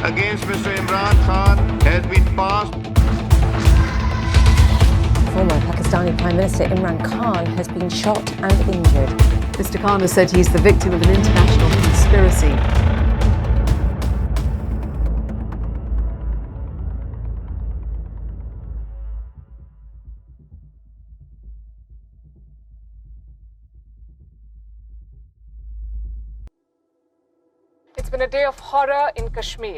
against Mr. Imran Khan has been passed. Former Pakistani Prime Minister Imran Khan has been shot and injured. Mr. Khan has said he's the victim of an international conspiracy. It's been a day of horror in Kashmir.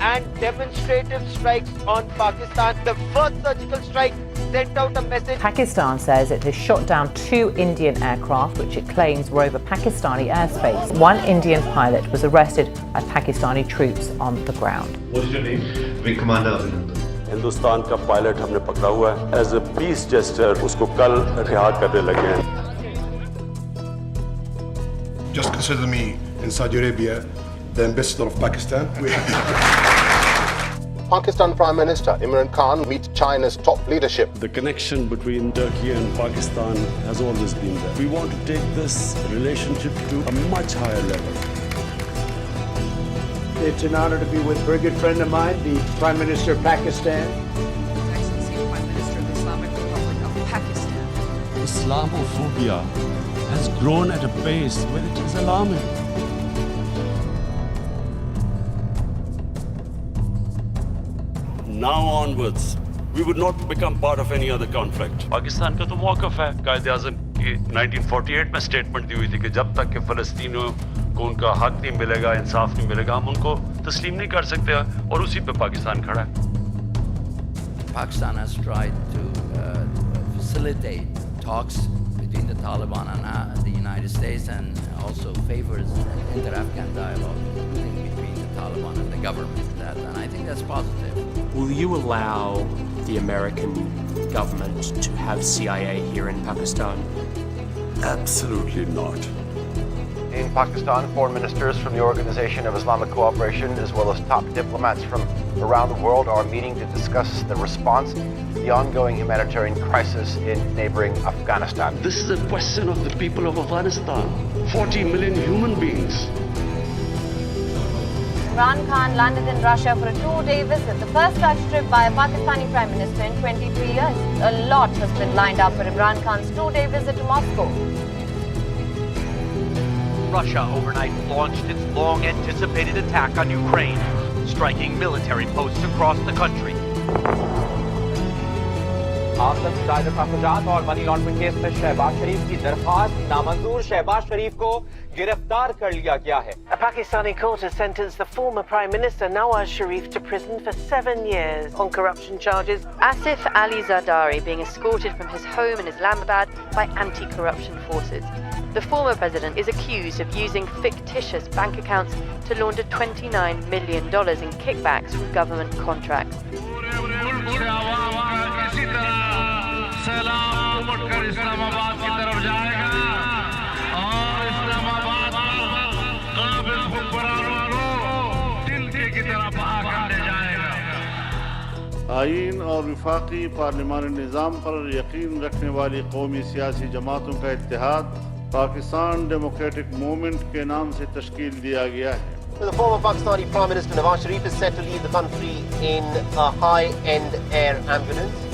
and demonstrative strikes on Pakistan. The first surgical strike sent out a message. Pakistan says it has shot down 2 Indian aircraft which it claims were over Pakistani airspace. One Indian pilot was arrested by Pakistani troops on the ground. What's your name? Wing Commander Abhinandan. Hindustan کا pilot ہم نے پکڑا ہوا ہے as a پیس جسٹر اس کو کل رہا کرنے لگے ہیں. Just consider me in Saudi Arabia the ambassador of Pakistan. Pakistan Prime Minister Imran Khan meets China's top leadership. The connection between Turkey and Pakistan has always been there. We want to take this relationship to a much higher level. It's an honor to be with a very good friend of mine, the Prime Minister of Pakistan. His Excellency, Prime Minister of the Islamic Republic of Pakistan. Islamophobia has grown at a pace where it is alarming. Now onwards, we would not become part of any other conflict. Pakistan کا تو موقف ہے قائد اعظم کی 1948 میں statement دی ہوئی تھی کہ جب تک کہ فلسطینیوں کو ان کا حق نہیں ملے گا، انصاف نہیں ملے گا، ہم ان کو تسلیم نہیں کر سکتے، اور اسی پہ پاکستان کھڑا ہے. Pakistan has tried to facilitate talks between the Taliban and the United States, and also favors inter-Afghan dialogue between the Taliban and the government. And I think that's positive. Will you allow the American government to have CIA here in Pakistan? Absolutely not. In Pakistan, foreign ministers from the Organization of Islamic Cooperation, as well as top diplomats from around the world, are meeting to discuss the response to the ongoing humanitarian crisis in neighboring Afghanistan. This is a question of the people of Afghanistan, 40 million human beings. Imran Khan landed in Russia for a 2-day visit, the first such trip by a Pakistani Prime Minister in 23 years. A lot has been lined up for Imran Khan's 2-day visit to Moscow. Russia overnight launched its long-anticipated attack on Ukraine, striking military posts across the country. آفت دائرہ تحفظات اور money laundering case میں شہباز شریف کی درخواست نامنظور. شہباز شریف کو گرفتار کر لیا گیا ہے. A Pakistani court has sentenced the former Prime Minister Nawaz Sharif to prison for 7 years on corruption charges. Asif Ali Zardari being escorted from his home in Islamabad by anti-corruption forces. The former president is accused of using fictitious bank accounts to launder $29 million in kickbacks from government contracts. آئین اور وفاقی پارلیمانی نظام پر یقین رکھنے والی قومی سیاسی جماعتوں کا اتحاد پاکستان ڈیموکریٹک موومنٹ کے نام سے تشکیل دیا گیا ہے. The former Pakistani Prime Minister Nawaz Sharif is set to leave the country in a high-end air ambulance.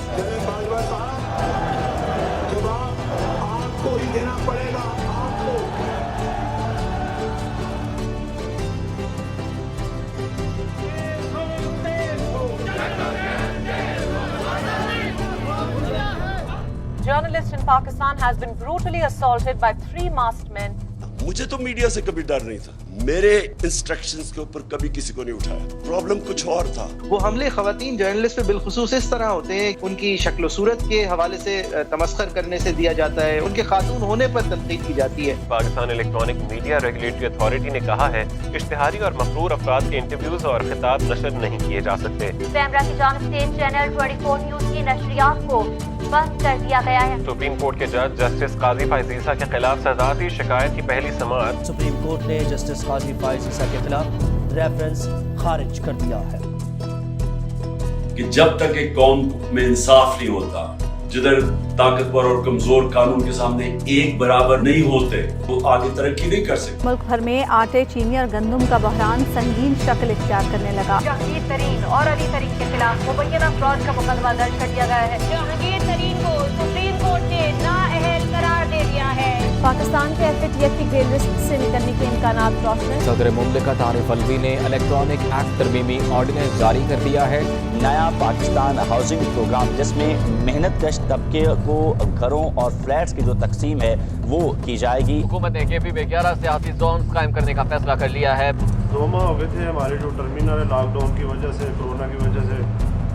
Journalist in Pakistan has been brutally assaulted by 3 masked men. مجھے تو میڈیا سے کبھی ڈر نہیں تھا، میرے انسٹرکشنز کے اوپر کبھی کسی کو نہیں اٹھایا. پرابلم کچھ اور تھا. وہ حملے خواتین جرنلسٹ پہ بالخصوص اس طرح ہوتے ہیں، ان کی شکل و صورت کے حوالے سے تمسخر کرنے سے دیا جاتا ہے، ان کے خاتون ہونے پر تنقید کی جاتی ہے. Pakistan electronic media regulatory authority نے کہا ہے کہ اشتہاری اور مقرور افراد کے انٹرویوز اور خطاب نشر نہیں کیے جا سکتے. پیمرا کی جانب سے چینل 24 نیوز کی نشریات کو بند کر دیا گیا ہے. سپریم کورٹ کے جج جسٹس قاضی فائز عیسیٰ کے خلاف سزاتی شکایت کی پہلی سماعت. سپریم کورٹ نے جسٹس قاضی فائز عیسیٰ کے خلاف ریفرنس خارج کر دیا ہے. کہ جب تک ایک قوم میں انصاف نہیں ہوتا، جدھر طاقتور اور کمزور قانون کے سامنے ایک برابر نہیں ہوتے، وہ آگے ترقی نہیں کر سکتے۔ ملک بھر میں آٹے، چینی اور گندم کا بحران سنگین شکل اختیار کرنے لگا۔ جہانگیر ترین اور علی ترین کے خلاف مبینہ فراڈ کا مقدمہ درج کر دیا گیا ہے۔ جہانگیر ترین کو سپریم کورٹ نے نااہل قرار دے دیا ہے۔ پاکستان کے FATF کی گریڈ لسٹ سے نکلنے کے امکانات روشن۔ صدر مملکت عارف الوی نے الیکٹرانک ایکٹ ترمیمی آرڈیننس جاری کر دیا ہے۔ نیا پاکستان ہاؤسنگ پروگرام جس میں محنت کش طبقے کو گھروں اور فلیٹس کی جو تقسیم ہے وہ کی جائے گی۔ حکومت نے KP میں 11 سیاسی زونز قائم کرنے کا فیصلہ کر لیا ہے۔ 2 ماہ ہو گئے تھے ہمارے جو ٹرمینل لاک ڈاؤن کی وجہ سے، کورونا کی وجہ سے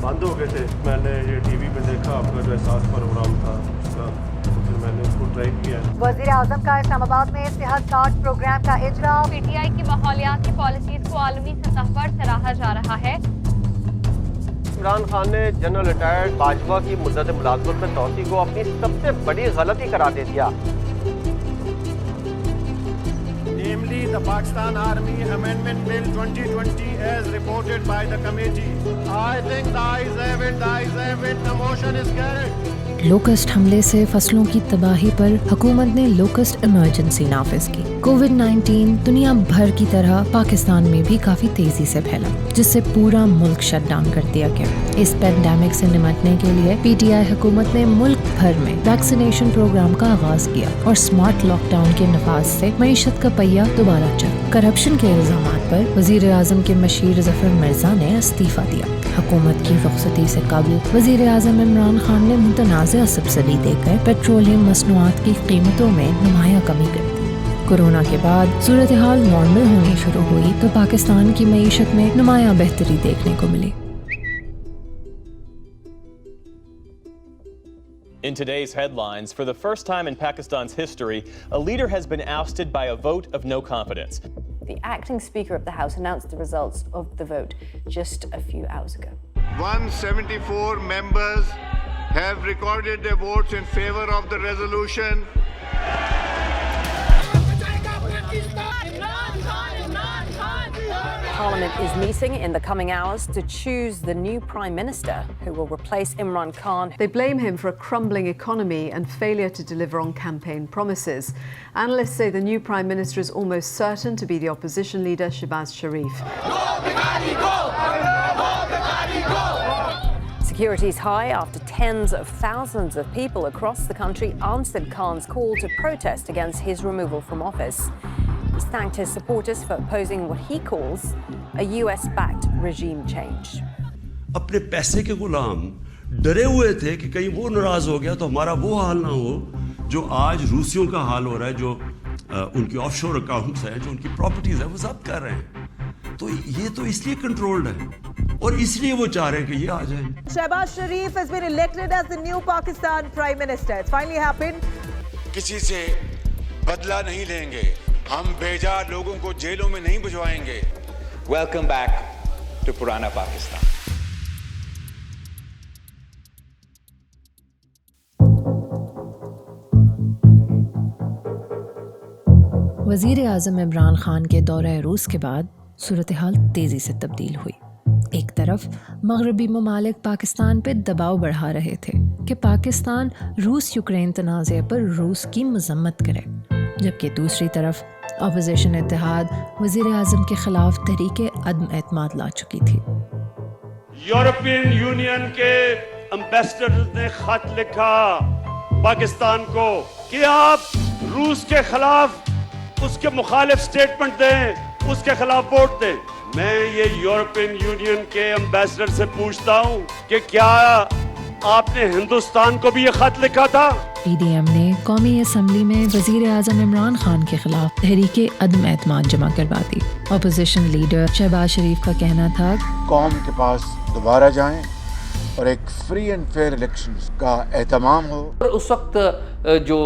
بند ہو گئے تھے۔ میں نے یہ ٹی وی پہ دیکھا آپ کا جو احساس پروگرام تھا اس کا، پھر میں نے اس کو ٹرائی کیا۔ وزیر اعظم کا اسلام آباد میں صحت کارڈ پروگرام کا اجرا۔ PTI کی ماحولیاتی پالیسیز کو عالمی سطح پر سراہا جا رہا ہے۔ عمران خان نے جنرل ریٹائرڈ باجوہ کی مدت ملازمت میں توسیع کو اپنی سب سے بڑی غلطی قرار دے دیا۔ Namely, the Pakistan Army Amendment Bill 2020 as reported by the committee. I think the ayes have it, the ayes have it, the motion is carried. Locust حملے سے فصلوں کی تباہی پر حکومت نے لوکسٹ ایمرجنسی نافذ کی۔ کووڈ-19 دنیا بھر کی طرح پاکستان میں بھی کافی تیزی سے پھیلا، جس سے پورا ملک شٹ ڈاؤن کر دیا گیا۔ اس پینڈیمک سے نمٹنے کے لیے PTI حکومت نے ملک بھر میں ویکسینیشن پروگرام کا آغاز کیا اور اسمارٹ لاک ڈاؤن کے نفاذ سے معیشت کا پہیہ دوبارہ چلا۔ کرپشن کے الزامات پر وزیر اعظم کے مشیر ظفر مرزا نے استعفیٰ دیا۔ حکومت کی رخصتی سے قبل وزیر اعظم عمران خان نے متنازع سبسڈی دے کر پیٹرولیم مصنوعات کی قیمتوں میں نمایاں کمی کر دی۔ کورونا کے بعد صورتحال نارمل ہونی شروع ہوئی تو پاکستان کی معیشت میں نمایاں بہتری دیکھنے کو ملی۔ In today's headlines, for the first time in Pakistan's history, a leader has been ousted by a vote of no confidence. The acting Speaker of the House announced the results of the vote just a few hours ago. 174 members have recorded their votes in favor of the resolution. Parliament is meeting in the coming hours to choose the new Prime Minister who will replace Imran Khan. They blame him for a crumbling economy and failure to deliver on campaign promises. Analysts say the new Prime Minister is almost certain to be the opposition leader, Shehbaz Sharif. Security is high after tens of thousands of people across the country answered Khan's call to protest against his removal from office. He's thanked his supporters for opposing what he calls a US-backed regime change. اپنے پیسے کے غلام ڈرے ہوئے تھے کہ کہیں وہ ناراض ہو گیا تو ہمارا وہ حال نہ ہو جو آج روسیوں کا حال ہو رہا ہے، جو ان کی آف شور اکاؤنٹس ہیں، جو ان کی پراپرٹیز ہیں وہ ضبط کر رہے ہیں۔ تو یہ تو اس لیے کنٹرولڈ ہے اور اس لیے وہ چاہ رہے ہیں کہ یہ آ جائیں۔ Shehbaz Sharif has been elected as the new Pakistan Prime Minister. It's finally happened. کسی سے بدلہ نہیں لیں گے، ہم بیجا لوگوں کو جیلوں میں نہیں بھجوائیں گے۔ Welcome back to Purana Pakistan. وزیر اعظم عمران خان کے دورہ روس کے بعد صورتحال تیزی سے تبدیل ہوئی۔ ایک طرف مغربی ممالک پاکستان پہ دباؤ بڑھا رہے تھے کہ پاکستان روس یوکرین تنازع پر روس کی مذمت کرے، جبکہ دوسری طرف اپوزیشن اتحاد وزیر اعظم کے خلاف تحریک عدم اعتماد لا چکی تھی۔ یورپین یونین کے امبیسڈر نے خط لکھا پاکستان کو کہ آپ روس کے خلاف اس کے مخالف سٹیٹمنٹ دیں، اس کے خلاف ووٹ دیں۔ میں یہ یورپین یونین کے امبیسڈر سے پوچھتا ہوں کہ کیا آپ نے ہندوستان کو بھی یہ خط لکھا تھا؟ PDM نے قومی اسمبلی میں وزیر اعظم عمران خان کے خلاف تحریک عدم اعتماد جمع کروا دی۔ اپوزیشن لیڈر شہباز شریف کا کہنا تھا قوم کے پاس دوبارہ جائیں اور ایک فری اینڈ فیئر الیکشن کا اہتمام ہو۔ اس وقت جو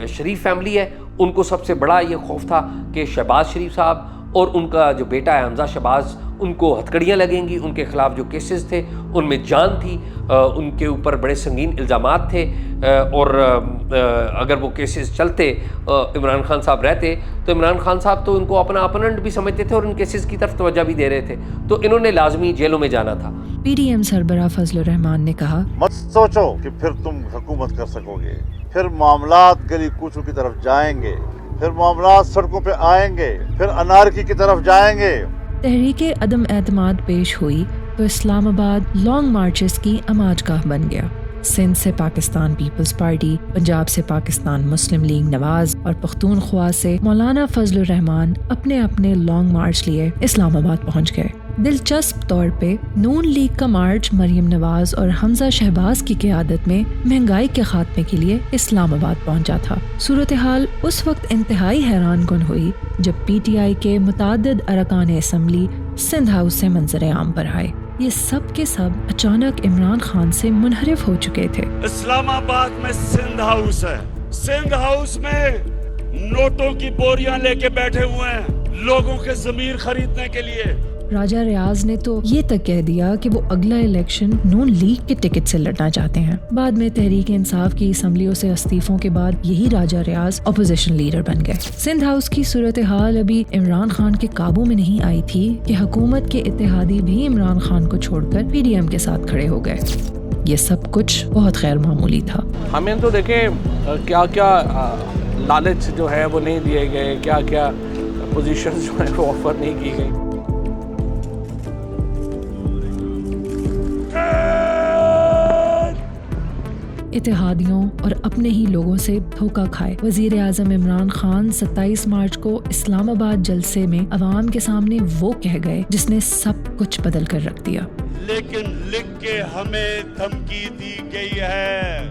شریف فیملی ہے ان کو سب سے بڑا یہ خوف تھا کہ شہباز شریف صاحب اور ان کا جو بیٹا ہے حمزہ شہباز ان کو ہتھکڑیاں لگیں گی. ان کے خلاف جو کیسز تھے ان میں جان تھی, ان کے اوپر بڑے سنگین الزامات تھے, اور اگر وہ کیسز چلتے عمران خان صاحب رہتے تو عمران خان صاحب تو ان کو اپنا اپوننٹ بھی سمجھتے تھے اور ان کیسز کی طرف توجہ بھی دے رہے تھے, تو انہوں نے لازمی جیلوں میں جانا تھا. پی ڈی ایم سربراہ فضل الرحمان نے کہا, مت سوچو کہ پھر تم حکومت کر سکو گے, پھر معاملات گلی کوچوں کی طرف جائیں گے, پھر معاملات سڑکوں پہ آئیں گے, پھر انارکی کی طرف جائیں گے. تحریک عدم اعتماد پیش ہوئی تو اسلام آباد لانگ مارچز کی اماج گاہ بن گیا. سندھ سے پاکستان پیپلز پارٹی, پنجاب سے پاکستان مسلم لیگ نواز اور پختونخوا سے مولانا فضل الرحمان اپنے اپنے لانگ مارچ لیے اسلام آباد پہنچ گئے. دلچسپ طور پہ نون لیگ کا مارچ مریم نواز اور حمزہ شہباز کی قیادت میں مہنگائی کے خاتمے کے لیے اسلام آباد پہنچا تھا. صورتحال اس وقت انتہائی حیران کن ہوئی جب پی ٹی آئی کے متعدد ارکان اسمبلی سندھ ہاؤس سے منظر عام پر آئے. یہ سب کے سب اچانک عمران خان سے منحرف ہو چکے تھے. اسلام آباد میں سندھ ہاؤس ہے, سندھ ہاؤس میں نوٹوں کی بوریاں لے کے بیٹھے ہوئے ہیں لوگوں کے ضمیر خریدنے کے لیے. راجہ ریاض نے تو یہ تک کہہ دیا کہ وہ اگلا الیکشن نون لیگ کے ٹکٹ سے لڑنا چاہتے ہیں. بعد میں تحریک انصاف کی اسمبلیوں سے استعفوں کے بعد یہی راجہ ریاض اپوزیشن لیڈر بن گئے. سندھ ہاؤس کی صورتحال ابھی عمران خان کے قابو میں نہیں آئی تھی کہ حکومت کے اتحادی بھی عمران خان کو چھوڑ کر پی ڈی ایم کے ساتھ کھڑے ہو گئے. یہ سب کچھ بہت غیر معمولی تھا. ہمیں تو دیکھیں کیا کیا لالچ جو ہے وہ نہیں دیے گئے, کیا کیا پوزیشن جو ہے وہ آفر نہیں کی گئی. اتحادیوں اور اپنے ہی لوگوں سے دھوکہ کھائے وزیر اعظم عمران خان 27 مارچ کو اسلام آباد جلسے میں عوام کے سامنے وہ کہہ گئے جس نے سب کچھ بدل کر رکھ دیا. لیکن لکھ کے ہمیں دھمکی دی گئی ہے,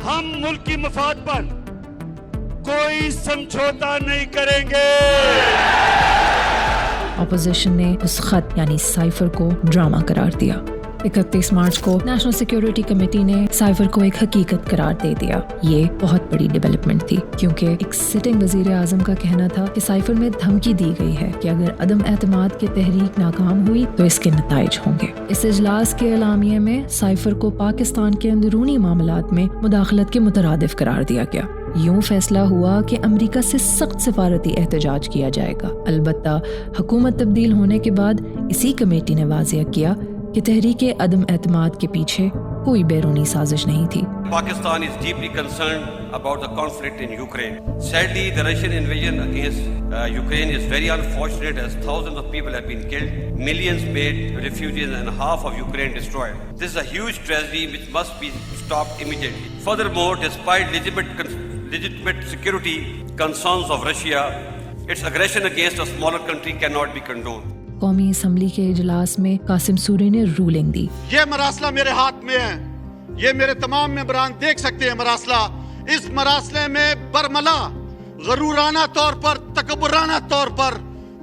ہم ملکی مفاد پر کوئی سمجھوتا نہیں کریں گے. اپوزیشن نے اس خط یعنی سائفر کو ڈرامہ قرار دیا. 31 مارچ کو نیشنل سیکیورٹی کمیٹی نے سائفر کو ایک حقیقت قرار دے دیا. یہ بہت بڑی ڈیولپمنٹ تھی کیونکہ ایک سٹنگ وزیر اعظم کا کہنا تھا کہ سائفر میں دھمکی دی گئی ہے کہ اگر عدم اعتماد کی تحریک ناکام ہوئی تو اس کے نتائج ہوں گے. اس اجلاس کے اعلامیے میں سائفر کو پاکستان کے اندرونی معاملات میں مداخلت کے مترادف قرار دیا گیا. یوں فیصلہ ہوا کہ امریکہ سے سخت سفارتی احتجاج کیا جائے گا. البتہ حکومت تبدیل ہونے کے بعد اسی کمیٹی نے واضح کیا کہ تحریک عدم اعتماد کے پیچھے کوئی بیرونی سازش نہیں تھی. Pakistan is deeply concerned about the conflict in Ukraine. Sadly, the Russian invasion against Ukraine is very unfortunate as thousands of people have been killed, millions made refugees and half of Ukraine destroyed. This is a huge tragedy which must be stopped immediately. Furthermore, despite legitimate security concerns of Russia, its aggression against a smaller country cannot be condoned. قومی assembly کے اجلاس میں Qasim sorry نے rolling دی. یہ مراسلہ میرے ہاتھ میں ہے, یہ میرے تمام ممبران دیکھ سکتے ہیں مراسلہ. اس مراسلے میں برملا غرورانہ طور پر, تکبرانہ طور پر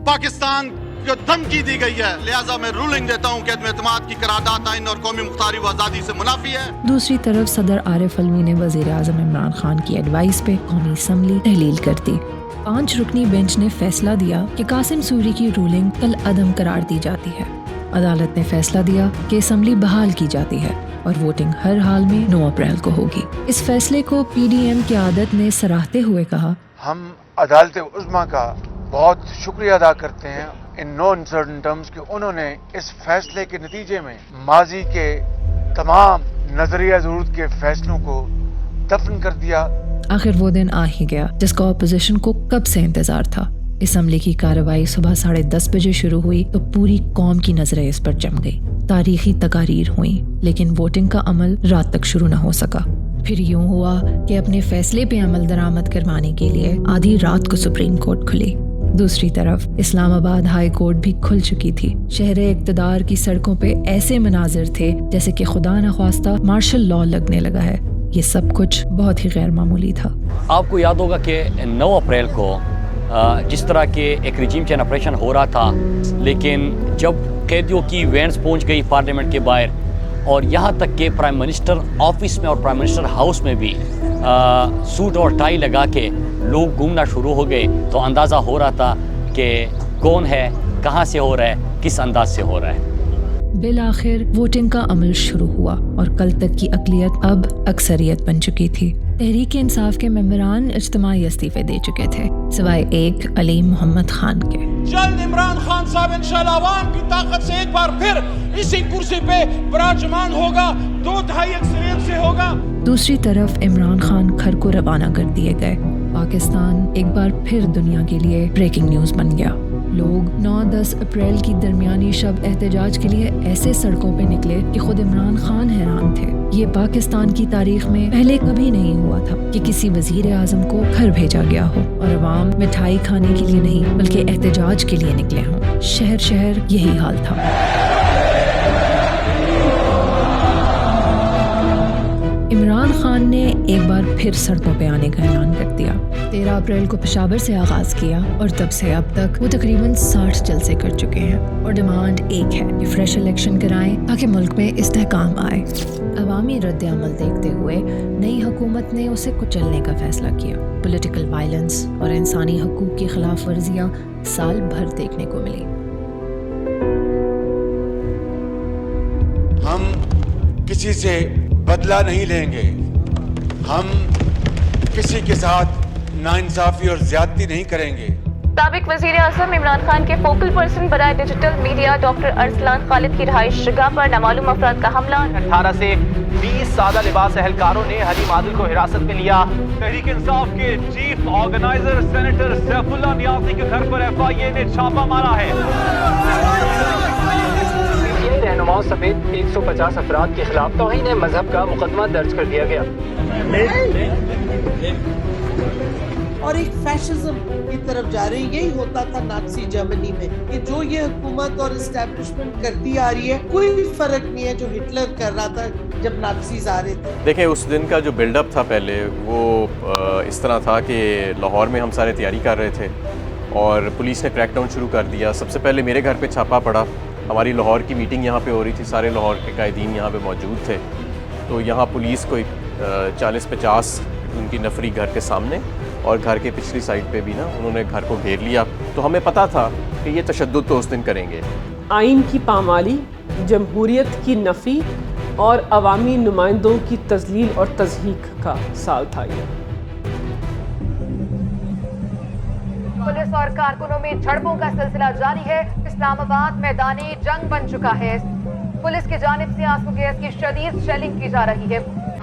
پاکستان کو دھمکی دی گئی ہے. لہٰذا میں رولنگ دیتا ہوں کہ عدم اعتماد کی قرارداد آئین اور قومی مختاری و آزادی سے منافی ہے. دوسری طرف صدر عارف علوی نے وزیر اعظم عمران خان کی ایڈوائس پہ قومی اسمبلی تحلیل کر دی. 5 رکنی بینچ نے فیصلہ دیا کہ قاسم سوری کی رولنگ کل عدم قرار دی جاتی ہے. عدالت نے فیصلہ دیا کہ اسمبلی بحال کی جاتی ہے اور ووٹنگ ہر حال میں 9 اپریل کو ہوگی. اس فیصلے کو پی ڈی ایم قیادت نے سراہتے ہوئے کہا, ہم عدالت عظمیٰ کا بہت شکریہ ادا کرتے ہیں ان نو انسرٹن ٹرمز کہ انہوں نے اس فیصلے کے نتیجے میں ماضی کے تمام نظریہ ضرورت کے فیصلوں کو دفن کر دیا. آخر وہ دن آ ہی گیا جس کا اپوزیشن کو کب سے انتظار تھا. اسمبلی کی کارروائی صبح 10:30 بجے شروع ہوئی تو پوری قوم کی نظریں اس پر جم گئی. تاریخی تقاریر ہوئیں لیکن ووٹنگ کا عمل رات تک شروع نہ ہو سکا. پھر یوں ہوا کہ اپنے فیصلے پہ عمل درآمد کروانے کے لیے آدھی رات کو سپریم کورٹ کھلی. دوسری طرف اسلام آباد ہائی کورٹ بھی کھل چکی تھی. شہر اقتدار کی سڑکوں پہ ایسے مناظر تھے جیسے کہ خدا نخواستہ مارشل لا لگنے لگا ہے. یہ سب کچھ بہت ہی غیر معمولی تھا. آپ کو یاد ہوگا کہ 9 اپریل کو جس طرح کے ایک ریجیم چین آپریشن ہو رہا تھا, لیکن جب قیدیوں کی وینز پہنچ گئی پارلیمنٹ کے باہر اور یہاں تک کہ پرائم منسٹر آفس میں اور پرائم منسٹر ہاؤس میں بھی سوٹ اور ٹائی لگا کے لوگ گھومنا شروع ہو گئے, تو اندازہ ہو رہا تھا کہ کون ہے, کہاں سے ہو رہا ہے, کس انداز سے ہو رہا ہے. بالآخر ووٹنگ کا عمل شروع ہوا اور کل تک کی اقلیت اب اکثریت بن چکی تھی. تحریک انصاف کے ممبران اجتماعی استعفے دے چکے تھے سوائے ایک علیم محمد خان کے. جلد عمران خان صاحب انشاءاللہ عوام کی طاقت سے ایک بار پھر اسی کرسی پہ براجمان ہوگا, 2/3 اکثریت سے ہوگا. دوسری طرف عمران خان گھر کو روانہ کر دیے گئے. پاکستان ایک بار پھر دنیا کے لیے بریکنگ نیوز بن گیا. لوگ 9-10 اپریل کی درمیانی شب احتجاج کے لیے ایسے سڑکوں پہ نکلے کہ خود عمران خان حیران تھے. یہ پاکستان کی تاریخ میں پہلے کبھی نہیں ہوا تھا کہ کسی وزیر اعظم کو گھر بھیجا گیا ہو اور عوام مٹھائی کھانے کے لیے نہیں بلکہ احتجاج کے لیے نکلے ہوں. شہر شہر یہی حال تھا. عمران خان نے ایک بار پھر سڑکوں پہ آنے کا اعلان کر دیا. 13 اپریل کو پشاور سے آغاز کیا اور تب سے اب تک وہ تقریباً 60 جلسے کر چکے ہیں اور ڈیمانڈ ایک ہے کہ فریش الیکشن کرائیں تاکہ ملک میں استحکام آئے. عوامی رد عمل دیکھتے ہوئے نئی حکومت نے اسے کچلنے کا فیصلہ کیا. پولیٹیکل وائلنس اور انسانی حقوق کی خلاف ورزیاں سال بھر دیکھنے کو ملی. ہم کسی سے بدلہ نہیں لیں گے, ہم کسی کے ساتھ ناانصافی اور زیادتی نہیں کریں گے. سابق وزیر اعظم عمران خان کے فوکل پرسن برائے ڈیجیٹل میڈیا ڈاکٹر ارسلان خالد کی رہائش گاہ پر نامعلوم افراد کا حملہ. 18 سے 20 سادہ لباس اہلکاروں نے حلیم عادل کو حراست میں لیا. تحریک انصاف کے chief organiser senator Saif Ullah نیازی کے گھر پر FIA نے چھاپہ مارا ہے. رہنماؤں سمیت 150 افراد کے خلاف توہین مذہب کا مقدمہ درج کر دیا گیا. اور ایک فیشزم کی طرف جا رہی. یہی ہوتا تھا نازی جرمنی میں کہ جو یہ حکومت اور اسٹیبلشمنٹ کرتی آ رہی ہے, کوئی بھی فرق نہیں ہے جو ہٹلر کر رہا تھا جب نازیز آ رہے تھے. دیکھیں اس دن کا جو بلڈ اپ تھا پہلے وہ اس طرح تھا کہ لاہور میں ہم سارے تیاری کر رہے تھے اور پولیس نے کریک ڈاؤن شروع کر دیا. سب سے پہلے میرے گھر پہ چھاپا پڑا. ہماری لاہور کی میٹنگ یہاں پہ ہو رہی تھی, سارے لاہور کے قائدین یہاں پہ موجود تھے. تو یہاں پولیس کوئی 40-50 ان کی نفری گھر کے سامنے اور گھر کے پچھلی سائڈ پہ بھی نا انہوں نے گھر کو گھیر لیا. تو ہمیں پتہ تھا کہ یہ تشدد تو اس دن کریں گے. آئین کی پامالی, جمہوریت کی نفی اور عوامی نمائندوں کی تذلیل اور تضحیک کا سال تھا یہ. پولیس اور کارکنوں میں جھڑپوں کا سلسلہ جاری ہے. اسلام آباد میدان جنگ بن چکا ہے. پولیس کی جانب سے آنسو گیس کی شدید شیلنگ کی جا رہی ہے.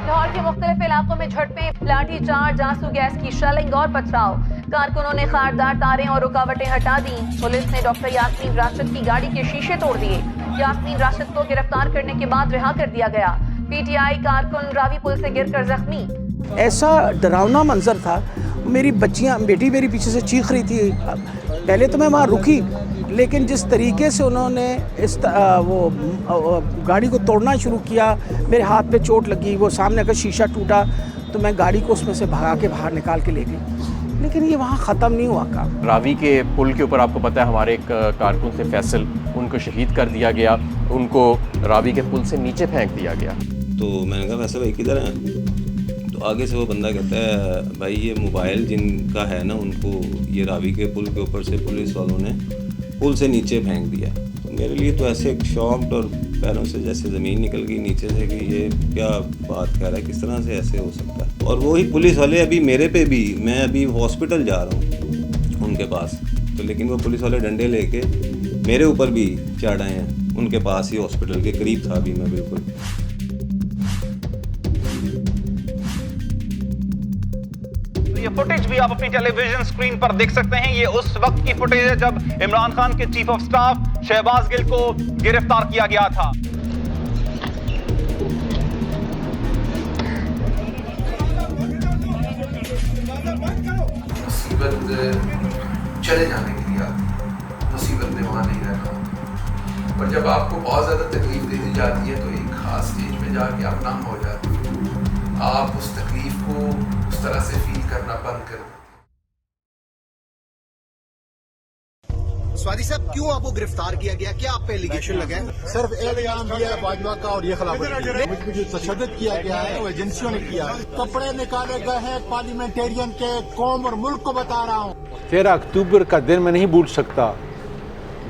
لاہور کے مختلف علاقوں میں جھڑپیں, لاٹھی چارج, آنسو گیس کی شیلنگ اور پتھراؤ. کارکنوں نے خاردار تاریں اور رکاوٹیں ہٹا دیں. پولیس نے ڈاکٹر یاسمین راشد کی گاڑی کے شیشے توڑ دیے. یاسمین راشد کو گرفتار کرنے کے بعد رہا کر دیا گیا. PTI کارکن راوی پل سے گر کر زخمی. ایسا ڈراؤنا منظر تھا. میری بیٹی میری پیچھے سے چیخ رہی تھی. پہلے تو میں وہاں رکی, لیکن جس طریقے سے انہوں نے وہ گاڑی کو توڑنا شروع کیا, میرے ہاتھ پہ چوٹ لگی, وہ سامنے کا شیشہ ٹوٹا تو میں گاڑی کو اس میں سے بھگا کے باہر نکال کے لے گئی. لیکن یہ وہاں ختم نہیں ہوا کام. راوی کے پل کے اوپر آپ کو پتہ ہے ہمارے ایک کارکن تھے فیصل, ان کو شہید کر دیا گیا. ان کو راوی کے پل سے نیچے پھینک دیا گیا. تو میں نے کہا ویسے بھائی کدھر ہیں؟ تو آگے سے وہ بندہ کہتا ہے بھائی یہ موبائل جن کا ہے نا ان کو یہ راوی کے پل کے اوپر سے پولیس والوں نے پل سے نیچے پھینک دیا. تو میرے لیے تو ایسے شاکڈ اور پیروں سے جیسے زمین نکل گئی نیچے سے کہ یہ کیا بات کہہ رہا ہے, کس طرح سے ایسے ہو سکتا ہے. اور وہی پولیس والے ابھی میرے پہ بھی, میں ابھی ہاسپٹل جا رہا ہوں ان کے پاس, تو لیکن وہ پولیس والے ڈنڈے لے کے میرے اوپر بھی چڑھ آئے ہیں. ان کے پاس ہی ہاسپٹل کے قریب تھا ابھی میں بالکل. یہ فوٹیج بھی آپ اپنی ٹیلی ویژن اسکرین پر دیکھ سکتے ہیں. یہ اس وقت کی فوٹیج ہے جب عمران خان کے چیف آف سٹاف شہباز گل کو گرفتار کیا گیا تھا. مصیبت چلے جانے کے لیے مصیبت میں وہاں نہیں رہنا ہوتا, اور جب آپ کو بہت زیادہ تکلیف دے دی جاتی ہے تو ایک خاص اسٹیج میں جا کے آپ نم ہو جاتے ہیں. آپ اس تکلیف کو اس طرح سے فیل کرنا بند کر دیں. سوادی صاحب کیوں آپ کو گرفتار کیا گیا, کیا آپ پہ ایلیگیشن لگا ہے؟ صرف الزام دیا ہے باجوہ کا اور یہ خلافت جو تشدد کیا گیا ہے وہ ایجنسیوں نے کیا ہے. کپڑے نکالے گئے ہیں پارلیمنٹیرین کے, قوم اور ملک کو بتا رہا ہوں. 13 اکتوبر کا دن میں نہیں بھول سکتا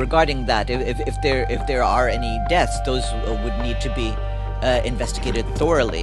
Regarding that, if there are any deaths, those would need to be investigated thoroughly.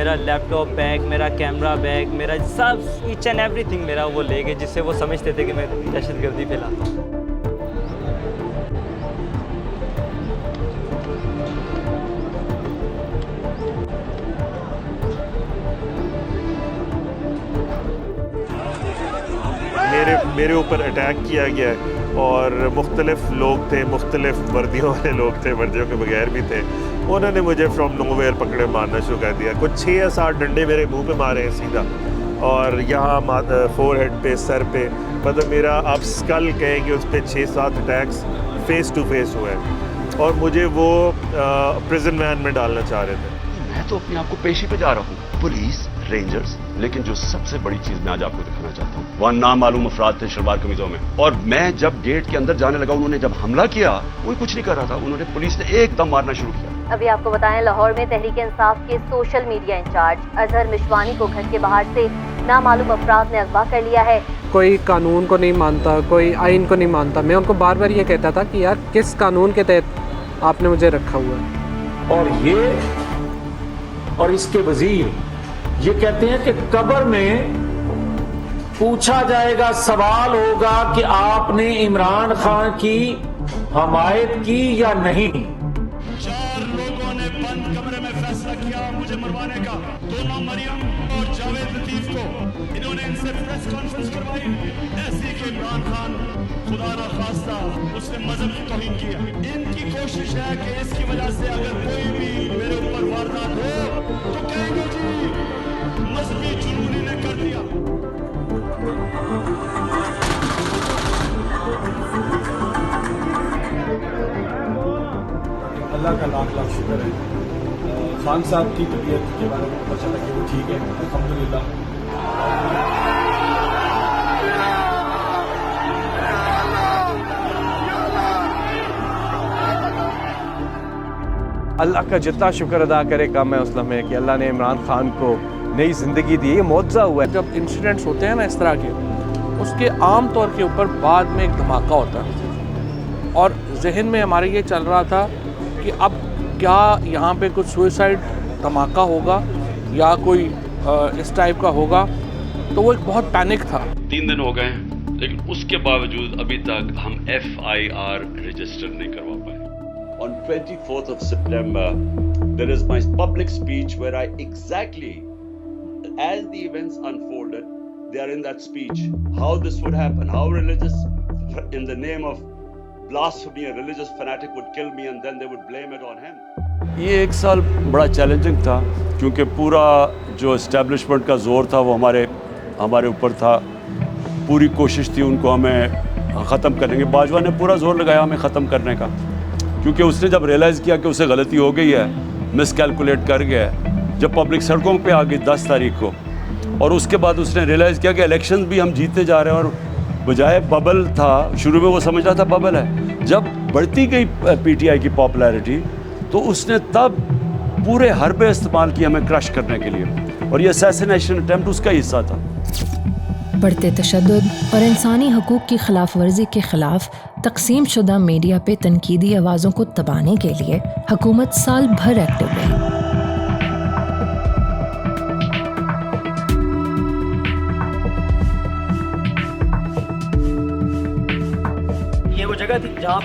میرا لیپ ٹاپ بیگ, میرا کیمرہ بیگ, میرا سب ایچ اینڈ ایوری تھنگ میرا وہ لے گئے, جس سے وہ سمجھتے تھے کہ میں دہشت گردی پھیلاتا ہوں. میرے اوپر اٹیک کیا گیا ہے اور مختلف لوگ تھے, مختلف وردیوں والے لوگ تھے, وردیوں کے بغیر بھی تھے. انہوں نے مجھے فرام نو ویئر پکڑے مارنا شروع کر دیا. کچھ 6 یا 7 ڈنڈے میرے منہ پہ مارے ہیں سیدھا, اور یہاں فور ہیڈ پہ, سر پہ, مطلب میرا آپ اسکل کہیں گے اس پہ 6-7 اٹیکس فیس ٹو فیس ہوئے ہیں, اور مجھے وہ پریزن وین میں ڈالنا چاہ رہے تھے. میں تو اپنے آپ کو پیشی پہ جا رہا ہوں, پولیس, رینجرز, لیکن جو سب سے بڑی چیز میں آج آپ کو دکھانا چاہتا ہوں, وہ نامعلوم افراد تھے شلوار قمیضوں میں. اور میں جب گیٹ کے اندر جانے لگا, انہوں نے جب حملہ کیا, کوئی کچھ نہیں کر رہا تھا, انہوں نے پولیس نے ایک دم مارنا شروع کیا. ابھی آپ کو بتائیں, لاہور میں تحریک انصاف کے social media incharge Azhar Mashwani کو گھر کے باہر سے نامعلوم افراد نے اغوا کر لیا ہے. کوئی قانون کو نہیں مانتا, کوئی آئین کو نہیں مانتا. میں ان کو بار بار یہ کہتا تھا کہ یار کس قانون کے تحت آپ نے مجھے رکھا ہوا ہے. اور یہ اور اس کے وزیر یہ کہتے ہیں کہ قبر میں پوچھا جائے گا, سوال ہوگا کہ آپ نے عمران خان کی حمایت کی یا نہیں. 4 لوگوں نے بند کمرے میں فیصلہ کیا مجھے مروانے کا. دونوں مریم اور جاوید لطیف کو انہوں نے ان سے پریس کانفرنس کروائی, ایسی کہ عمران خان خدا نہ خواستہ اس نے مذہب کی توہین کیا. ان کی کوشش ہے کہ اس کی وجہ سے اگر کوئی بھی میرے اوپر واردات ہو تو کہیں گے جی مذہبی جنونی نے کر دیا. اللہ کا لاکھ لاکھ شکر ہے. خان صاحب کی طبیعت کے بارے میں پتہ چلا کہ وہ ٹھیک ہے, الحمدللہ. اللہ کا جتنا شکر ادا کرے کم ہے اس لمحے کہ اللہ نے عمران خان کو نئی زندگی دی. یہ معجزہ ہوا ہے. جب انسیڈنٹس ہوتے ہیں نا اس طرح کے, اس کے عام طور کے اوپر بعد میں ایک دھماکہ ہوتا ہے, اور ذہن میں ہمارے یہ چل رہا تھا کہ اب کیا یہاں پہ کچھ سوئسائڈ دھماکہ ہوگا یا کوئی اس ٹائپ کا ہوگا. تو وہ ایک بہت پینک تھا. 3 دن ہو گئے ہیں, لیکن اس کے باوجود ابھی تک ہم FIR رجسٹر نہیں کروا پائے. On 24th of September, there is my public speech where I exactly, as the events unfolded, they are in that speech. How this would happen, how religious, in the name of blasphemy, a religious fanatic would kill me and then they would blame it on him. یہ 1 سال بڑا challenging تھا, کیونکہ پورا جو establishment کا زور تھا وہ ہمارے اوپر تھا. پوری کوشش تھی ان کو ہمیں ختم کرنے کی. باجوہ نے پورا زور لگایا ہمیں ختم کرنے کا, کیونکہ اس نے جب ریئلائز کیا کہ اسے غلطی ہو گئی ہے, مس کیلکولیٹ کر گیا ہے, جب پبلک سڑکوں پہ آ گئی 10 تاریخ کو, اور اس کے بعد اس نے ریئلائز کیا کہ الیکشنز بھی ہم جیتتے جا رہے ہیں, اور بجائے ببل تھا, شروع میں وہ سمجھ رہا تھا ببل ہے, جب بڑھتی گئی PTI کی پاپولیرٹی تو اس نے تب پورے حربے استعمال کی ہمیں کرش کرنے کے لیے, اور یہ اسیسینیشن اٹیمپٹ اس کا حصہ تھا. بڑھتے تشدد اور انسانی حقوق کی خلاف ورزی کے خلاف تقسیم شدہ میڈیا پہ تنقیدی آوازوں کو دبانے کے لیے حکومت سال بھر ایکٹیو رہی. یہ وہ جگہ تھی جہاں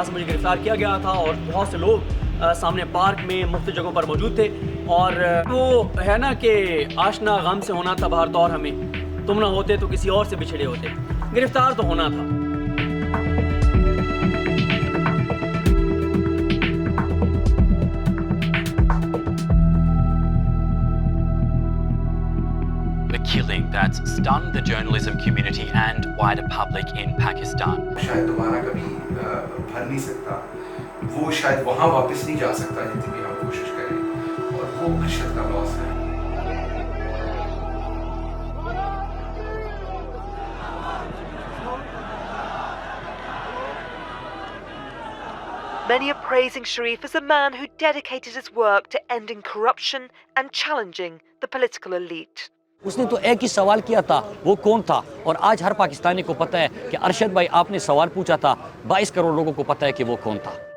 سے مجھے گرفتار کیا گیا تھا, اور بہت سے لوگ سامنے پارک میں مختلف جگہوں پر موجود تھے. اور وہ ہے نا کہ آشنا غم سے ہونا تھا بہر طور, ہمیں تم نہ ہوتے تو کسی اور سے بچھڑے ہوتے. گرفتار تو ہونا تھا. The killing that's stunned the journalism community and wider public in Pakistan. شاید دوبارہ کبھی بھر نہیں سکتا, وہ شاید وہاں واپس نہیں جا سکتا جتنی بھی ہم کوشش کریں, اور وہ معیشت کا لاس ہے. Many are praising Sharif as a man who dedicated his work to ending corruption and challenging the political elite. اس نے تو ایک ہی سوال کیا تھا, وہ کون تھا, اور آج ہر پاکستانی کو پتہ ہے کہ ارشد بھائی آپ نے سوال پوچھا تھا, 22 کروڑ لوگوں کو پتہ ہے کہ وہ کون تھا.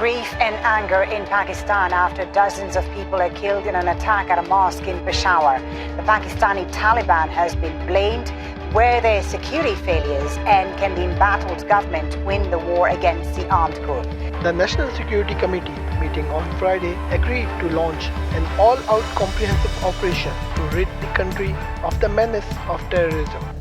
Grief and anger in Pakistan after dozens of people are killed in an attack at a mosque in Peshawar. The Pakistani Taliban has been blamed where their security failures and can the embattled government win the war against the armed group. The National Security Committee meeting on Friday agreed to launch an all-out comprehensive operation to rid the country of the menace of terrorism.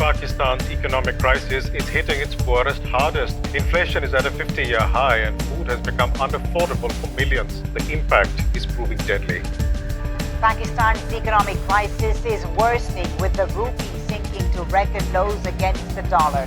Pakistan's economic crisis is hitting its poorest hardest. Inflation is at a 50-year high and food has become unaffordable for millions. The impact is proving deadly. Pakistan's economic crisis is worsening with the rupee sinking to record lows against the dollar.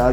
4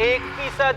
1%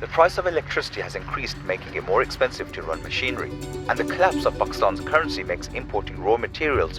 The price of electricity has increased, making it more expensive to run machinery, and the collapse of Pakistan's currency makes importing raw materials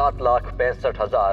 7,65,000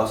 10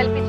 LPG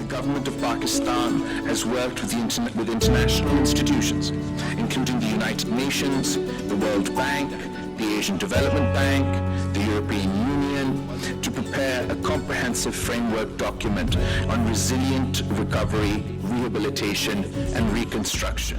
The government of Pakistan has worked with international institutions, including the United Nations, the World Bank, the Asian Development Bank, the European Union, to prepare a comprehensive framework document on resilient recovery, rehabilitation and reconstruction.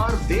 are they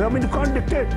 I mean, you can't dictate.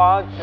5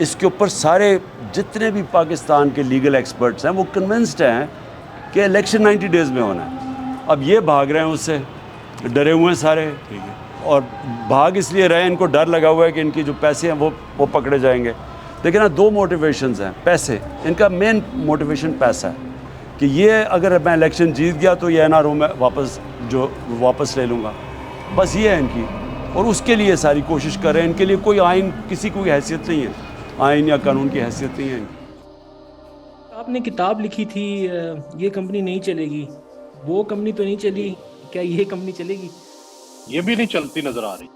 اس کے اوپر سارے جتنے بھی پاکستان کے legal experts ہیں وہ convinced ہیں کہ الیکشن 90 ڈیز میں ہونا ہے. اب یہ بھاگ رہے ہیں اس سے, ڈرے ہوئے ہیں سارے, اور بھاگ اس لیے رہے, ان کو ڈر لگا ہوا ہے کہ ان کی جو پیسے ہیں وہ پکڑے جائیں گے. دیکھیں نا, 2 موٹیویشنز ہیں. پیسے, ان کا مین موٹیویشن پیسہ ہے کہ یہ اگر میں الیکشن جیت گیا تو یہ NRO میں واپس لے لوں گا, بس یہ ہے ان کی. اور اس کے لیے ساری کوشش کر رہے ہیں. ان کے لیے کوئی آئین, کسی کوئی حیثیت نہیں ہے, آئین یا قانون کی حیثیت نہیں ہے ان کی. آپ نے کتاب لکھی تھی یہ کمپنی نہیں چلے گی, وہ کمپنی تو نہیں چلی, کیا یہ کمپنی چلے گی؟ یہ بھی نہیں چلتی نظر آ رہی.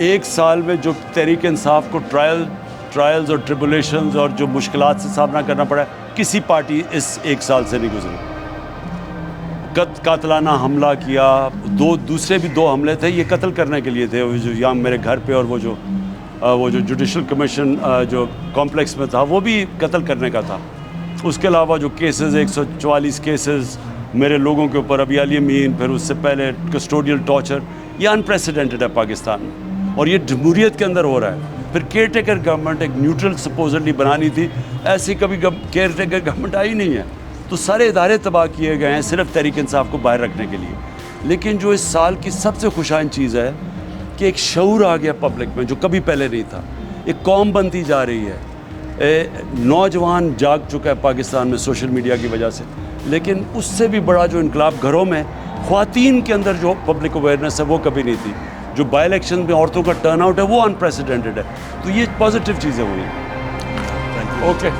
1 سال میں جو تحریک انصاف کو ٹرائلز اور ٹریبولیشنز اور جو مشکلات سے سامنا کرنا پڑا ہے, کسی پارٹی اس 1 سال سے نہیں گزری. قاتلانہ حملہ کیا, دوسرے بھی 2 حملے تھے, یہ قتل کرنے کے لیے تھے, جو یہاں میرے گھر پہ, اور وہ جو جوڈیشل کمیشن جو کمپلیکس میں تھا وہ بھی قتل کرنے کا تھا. اس کے علاوہ جو کیسز 144 کیسز میرے لوگوں کے اوپر, ابھی علی امین, پھر اس سے پہلے کسٹوڈیل ٹارچر, یہ انپریسیڈنٹڈ ہے پاکستان میں, اور یہ جمہوریت کے اندر ہو رہا ہے. پھر کیئر ٹیکر گورنمنٹ ایک نیوٹرل سپوزٹلی بنانی تھی, ایسی کبھی کیئر ٹیکر گورنمنٹ آئی نہیں ہے. تو سارے ادارے تباہ کیے گئے ہیں صرف تحریک انصاف کو باہر رکھنے کے لیے. لیکن جو اس سال کی سب سے خوشائن چیز ہے کہ ایک شعور آ گیا پبلک میں جو کبھی پہلے نہیں تھا. ایک قوم بنتی جا رہی ہے, نوجوان جاگ چکا ہے پاکستان میں سوشل میڈیا کی وجہ سے. لیکن اس سے بھی بڑا جو انقلاب گھروں میں خواتین کے اندر جو پبلک اویئرنیس ہے وہ کبھی نہیں تھی. جو بائی الیکشن میں عورتوں کا ٹرن آؤٹ ہے وہ انپریسیڈنٹڈ ہے. تو یہ پازیٹیو چیزیں ہوئی. اوکے.